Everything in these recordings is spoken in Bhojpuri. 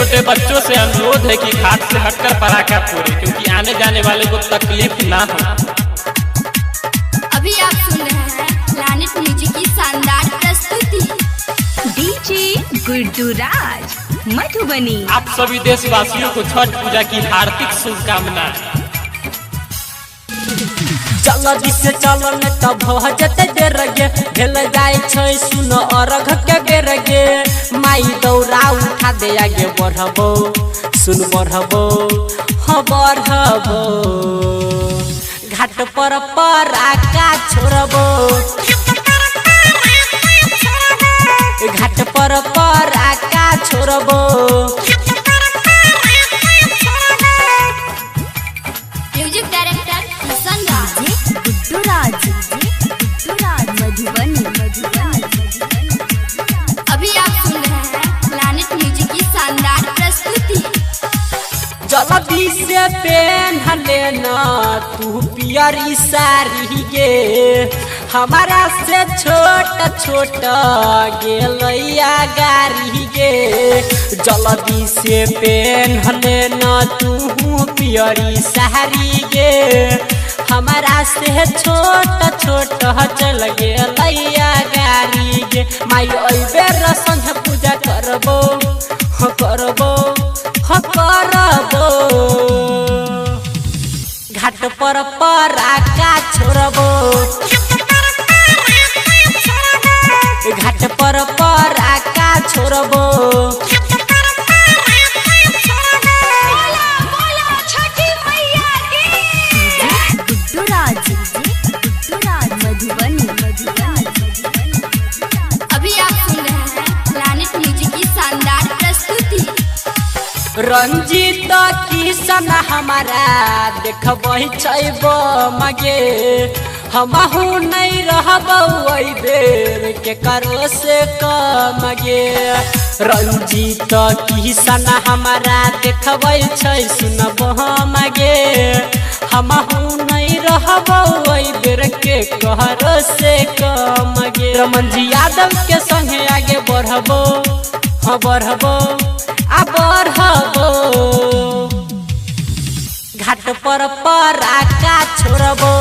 छोटे बच्चों से अनुरोध है कि घाट से हटकर पटाखा फोड़े, क्योंकि आने जाने वाले को तकलीफ ना हो। अभी आप सुन रहे हैं प्लैनेट म्यूजिक की शानदार प्रस्तुति। डीजे गुड्डू राज मधुबनी। आप सभी देशवासियों को छठ पूजा की हार्दिक शुभकामनाएं। जल्दी से चलन तब भजते देर गे, भेल जाय छै सुन अरघ के बेर गे। माई दौरा उठा दे आगे बढ़बो, सुन बढ़बो हाँ बढ़बो। घाट पर पराका छोड़बो, घाट पर पराका छोड़बो। म्यूजिक डायरेक्टर गुड्डू राज मधुबनी। अभी आप सुन रहे हैं प्लैनेट म्यूजिक की शानदार प्रस्तुति। जल्दी से पहन लेना तू पियरी साड़ी गे, हमारा से छोटा छोटा गेलैया गाड़ी गे। जल्दी से पहन लेना तू पियरी साड़ी गे, हमारा से छोटा छोटा चल गेलैया गाड़ी गे। माई अइबे संझ पूजा करबो करबो करबो। घाट पर पराका छोड़बो, घाट पर पराका छोड़बो। गुड्डू राज मधुबनी। अभी आप सुन रहे हैं प्लैनेट म्यूजिक की शानदार प्रस्तुति। रंजीत किशन हमारा देखबही छैबो मगे, हमहू नहीं रहबो ओइ बेर के करो से कमगे। रंजीत किशन हमारा देखबही छै सुनबो मगे, हमहू नहीं रहबो ओइ बेर के करो से कमगे। रमन जी यादव के संगे आगे बढ़बो हाँ बढ़बो आ बढ़बो। घाट पर पराका छोड़बो,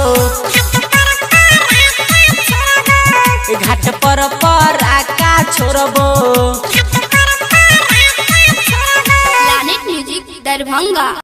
घाट पर पराका छोड़बो। Planet music Darbhanga.